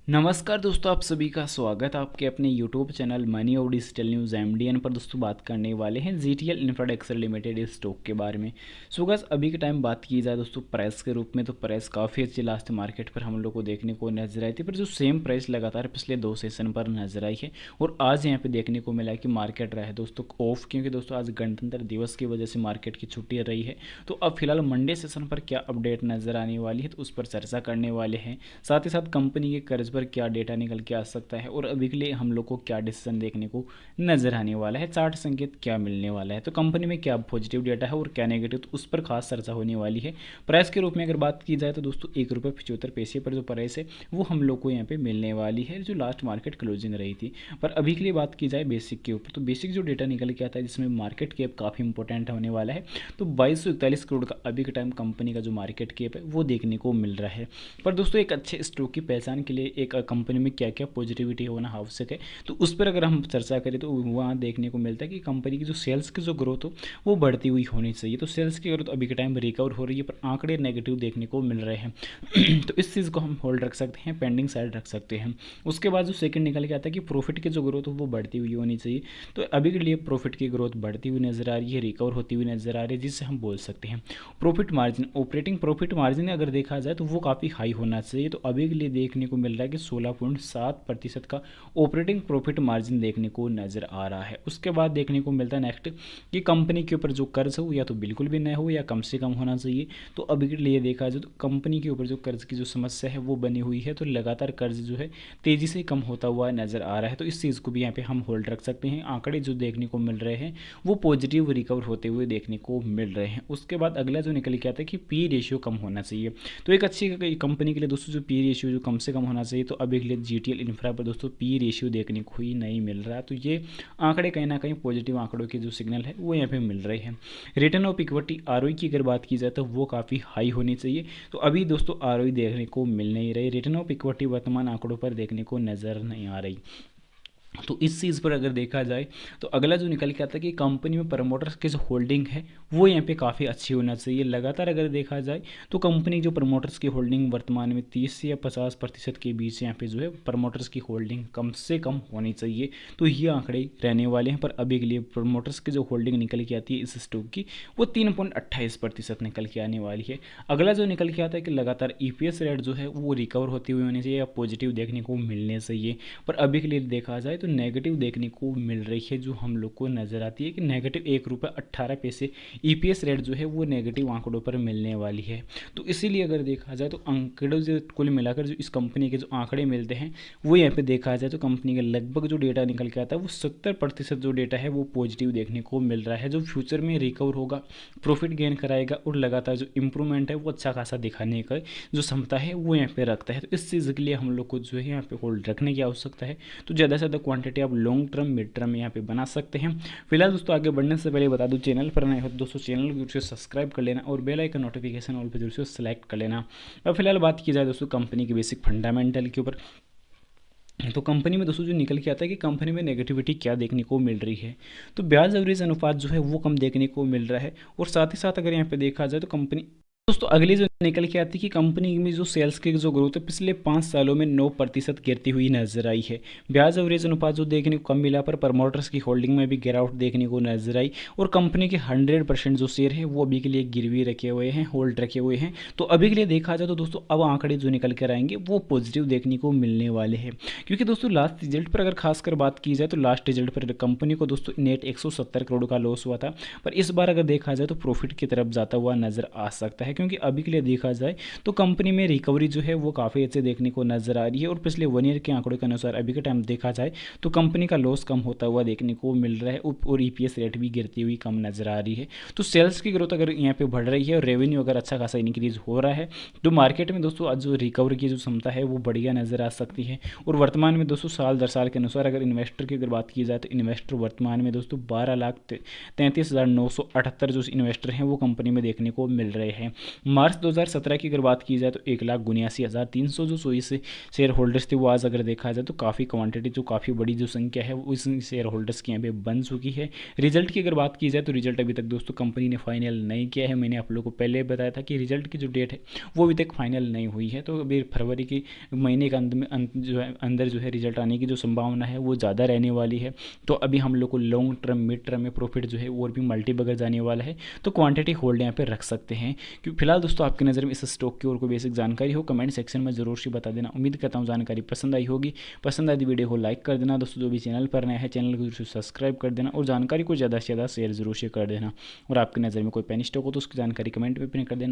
नमस्कार दोस्तों, आप सभी का स्वागत है आपके अपने यूट्यूब चैनल मनी और डिजिटल न्यूज़ एमडीएन पर। दोस्तों बात करने वाले हैं जीटीएल इंफ्राटेक्सर लिमिटेड इस स्टॉक के बारे में। सो गाइस अभी के टाइम बात की जाए दोस्तों प्राइस के रूप में, तो प्राइस काफ़ी अच्छी लास्ट मार्केट पर हम लोग को देखने को नजर आई थी, पर जो सेम प्राइस लगातार पिछले 2 सेशन पर नजर आई है। और आज यहाँ पे देखने को मिला है कि मार्केट रहा है दोस्तों ऑफ, क्योंकि दोस्तों आज गणतंत्र दिवस की वजह से मार्केट की छुट्टी रही है। तो अब फिलहाल मंडे सेशन पर क्या अपडेट नजर आने वाली है, तो उस पर चर्चा करने वाले हैं। साथ ही साथ कंपनी के कर्ज पर क्या डेटा निकल के आ सकता है और अभी के लिए हम लोग को क्या डिसीजन देखने को नजर आने वाला है, चार्ट संकेत क्या मिलने वाला है, तो कंपनी में क्या पॉजिटिव डेटा है और क्या नेगेटिव, तो उस पर खास चर्चा होने वाली है। प्राइस के रूप में अगर बात की जाए तो दोस्तों ₹1.75 पर जो प्राइस है वो हम लोग को यहाँ पे मिलने वाली है, जो लास्ट मार्केट क्लोजिंग रही थी। पर अभी के लिए बात की जाए बेसिक के ऊपर, तो बेसिक जो डेटा निकल के आता है जिसमें मार्केट कैप काफ़ी इंपॉर्टेंट होने वाला है, तो 2241 करोड़ का अभी के टाइम कंपनी का जो मार्केट कैप है वो देखने को मिल रहा है। पर दोस्तों एक अच्छे स्टॉक की पहचान के लिए एक कंपनी में क्या क्या पॉजिटिविटी होना आवश्यक है, तो उस पर अगर हम चर्चा करें तो वहाँ देखने को मिलता है कि कंपनी की जो सेल्स की जो ग्रोथ हो वो बढ़ती हुई होनी चाहिए। तो सेल्स की ग्रोथ अभी के टाइम रिकवर हो रही है, पर आंकड़े नेगेटिव देखने को मिल रहे हैं। तो इस चीज़ को हम होल्ड रख सकते हैं, पेंडिंग साइड रख सकते हैं। उसके बाद जो सेकंड निकल के आता है कि प्रॉफिट की जो ग्रोथ हो वो बढ़ती हुई होनी चाहिए। तो अभी के लिए प्रॉफिट की ग्रोथ बढ़ती हुई नजर आ रही है, रिकवर होती हुई नजर आ रही है, जिससे हम बोल सकते हैं profit margin, operating profit margin अगर देखा जाए तो वो काफ़ी हाई होना चाहिए। तो अभी के लिए देखने को मिल रहा है कि 16.7% का ऑपरेटिंग प्रॉफिट मार्जिन देखने को नज़र आ रहा है। उसके बाद देखने को मिलता है नेक्स्ट कि कंपनी के ऊपर जो कर्ज हो या तो बिल्कुल भी न हो या कम से कम होना चाहिए। तो अभी के लिए देखा जाए तो कंपनी के ऊपर जो कर्ज की जो समस्या है वो बनी हुई है, तो लगातार कर्ज जो है तेज़ी से कम होता हुआ नज़र आ रहा है। तो इस चीज़ को भी यहाँ पे हम होल्ड रख सकते हैं। आंकड़े जो देखने को मिल रहे हैं वो पॉजिटिव रिकवर होते हुए देखने को मिल रहे हैं। उसके बाद अगला जो निकल के आता है कि पी रेशियो कम होना चाहिए। तो एक अच्छी कंपनी के लिए दोस्तों जो पी रेशियो जो कम से कम होना चाहिए, तो अभी के लिए जीटीएल इंफ्रा पर दोस्तों पी रेशियो देखने को ही नहीं मिल रहा। तो ये आंकड़े कहीं ना कहीं पॉजिटिव आंकड़ों के जो सिग्नल है वो यहाँ पे मिल रहे हैं। रिटर्न ऑफ इक्विटी आरओई की अगर बात की जाए तो वो काफ़ी हाई होनी चाहिए। तो अभी दोस्तों आरओई देखने को मिल नहीं रही, रिटर्न ऑफ इक्विटी वर्तमान आंकड़ों पर देखने को नज़र नहीं आ रही। तो इस चीज़ पर अगर देखा जाए तो अगला जो निकल के आता है कि कंपनी में प्रमोटर्स की जो होल्डिंग है वो यहाँ पे काफ़ी अच्छी होना चाहिए। लगातार अगर देखा जाए तो कंपनी जो प्रमोटर्स की होल्डिंग वर्तमान में 30 या 50% के बीच यहाँ पे जो है प्रमोटर्स की होल्डिंग कम से कम होनी चाहिए। तो ये आंकड़े रहने वाले हैं। पर अभी के लिए प्रमोटर्स की जो होल्डिंग निकल के आती है इस स्टॉक की वो 3.28% निकल के आने वाली है। अगला जो निकल के आता है कि लगातार ईपीएस रेट जो है वो रिकवर होती हुई होनी चाहिए या पॉजिटिव देखने को मिलने चाहिए। पर अभी के लिए देखा जाए तो नेगेटिव देखने को मिल रही है, जो हम लोग को नज़र आती है कि नेगेटिव ₹1.18 ईपीएस रेट जो है वो नेगेटिव आंकड़ों पर मिलने वाली है। तो इसीलिए अगर देखा जाए तो आंकड़ों जो कुल मिलाकर जो इस कंपनी के जो आंकड़े मिलते हैं वो यहाँ पे देखा जाए तो कंपनी का लगभग जो डेटा निकल के आता है वो 70% जो डेटा है वो पॉजिटिव देखने को मिल रहा है, जो फ्यूचर में रिकवर होगा, प्रॉफिट गेन कराएगा और लगातार जो इंप्रूवमेंट है वो अच्छा खासा दिखाने का जो क्षमता है वो यहाँ पे रखता है। तो इस चीज़ के लिए हम लोग को जो है यहाँ पे होल्ड रखने की आवश्यकता है। तो ज़्यादा से ज़्यादा क्वांटिटी आप लॉन्ग टर्म मिड टर्म में यहाँ पे बना सकते हैं। फिलहाल दोस्तों आगे बढ़ने से पहले बता दूं, चैनल पर नए हो तो दोस्तों चैनल को जरूर से सब्सक्राइब कर लेना और बेल आइकन नोटिफिकेशन ऑल पर जरूर से सेलेक्ट कर लेना। अब फिलहाल बात की जाए दोस्तों कंपनी के बेसिक फंडामेंटल के ऊपर, तो कंपनी में दोस्तों जो निकल के आता है कि कंपनी में नेगेटिविटी क्या देखने को मिल रही है, तो ब्याज एवरेज अनुपात जो है वो कम देखने को मिल रहा है। और साथ ही साथ अगर यहाँ पे देखा जाए तो कंपनी दोस्तों अगली जो निकल के आती है कि कंपनी में जो सेल्स की जो ग्रोथ है पिछले 5 सालों में 9% गिरती हुई नजर आई है। ब्याज एवरेज अनुपात जो देखने को कम मिला, पर प्रमोटर्स की होल्डिंग में भी गिरावट देखने को नजर आई। और कंपनी के 100% जो शेयर है वो अभी के लिए गिरवी रखे हुए हैं, होल्ड रखे हुए हैं। तो अभी के लिए देखा जाए तो दोस्तों अब आंकड़े जो निकल कर आएंगे वो पॉजिटिव देखने को मिलने वाले हैं। क्योंकि दोस्तों लास्ट रिजल्ट पर अगर खासकर बात की जाए तो लास्ट रिजल्ट पर कंपनी को दोस्तों नेट 170 करोड़ का लॉस हुआ था। पर इस बार अगर देखा जाए तो प्रॉफिट की तरफ जाता हुआ नजर आ सकता है, क्योंकि अभी के लिए देखा जाए तो कंपनी में रिकवरी जो है वो काफ़ी अच्छे देखने को नजर आ रही है। और पिछले 1 ईयर के आंकड़ों के अनुसार अभी के टाइम देखा जाए तो कंपनी का लॉस कम होता हुआ देखने को मिल रहा है और ईपीएस रेट भी गिरती हुई कम नजर आ रही है। तो सेल्स की ग्रोथ अगर यहाँ पे बढ़ रही है और रेवेन्यू अगर अच्छा खासा इंक्रीज हो रहा है तो मार्केट में दोस्तों आज जो रिकवरी की जो क्षमता है वो बढ़िया नजर आ सकती है। और वर्तमान में दोस्तों साल दर साल के अनुसार अगर इन्वेस्टर की अगर बात की जाए तो इन्वेस्टर वर्तमान में दोस्तों 12,33,978 जो इन्वेस्टर हैं वो कंपनी में देखने को मिल रहे हैं। मार्च 2017 की अगर बात की जाए तो 1,79,300 जो चॉइस शेयर होल्डर्स थे वो आज अगर देखा जाए तो काफ़ी क्वांटिटी जो काफ़ी बड़ी जो संख्या है वो इस शेयर होल्डर्स की यहाँ पे बन चुकी है। रिजल्ट की अगर बात की जाए तो रिजल्ट अभी तक दोस्तों कंपनी ने फाइनल नहीं किया है। मैंने आप लोगों को पहले बताया था कि रिजल्ट की जो डेट है वो अभी तक फाइनल नहीं हुई है, तो अभी फरवरी के महीने के अंदर जो है रिजल्ट आने की जो संभावना है वो ज़्यादा रहने वाली है। तो अभी हम लोग को लॉन्ग टर्म मिड टर्म में प्रॉफिट जो है और भी मल्टी बगर जाने वाला है, तो क्वांटिटी होल्ड यहाँ पे रख सकते हैं। क्योंकि फिलहाल दोस्तों आपकी नज़र में इस स्टॉक की और कोई बेसिक जानकारी हो कमेंट सेक्शन में जरूर से बता देना। उम्मीद करता हूँ जानकारी पसंद आई होगी। पसंद आई तो वीडियो को लाइक कर देना दोस्तों, जो भी चैनल पर नया है चैनल को जरूर से सब्सक्राइब कर देना और जानकारी को ज़्यादा से ज़्यादा शेयर जरूर से कर देना। और आपकी नज़र में कोई पेन स्टॉक हो तो उसकी जानकारी कमेंट में पिन कर देना।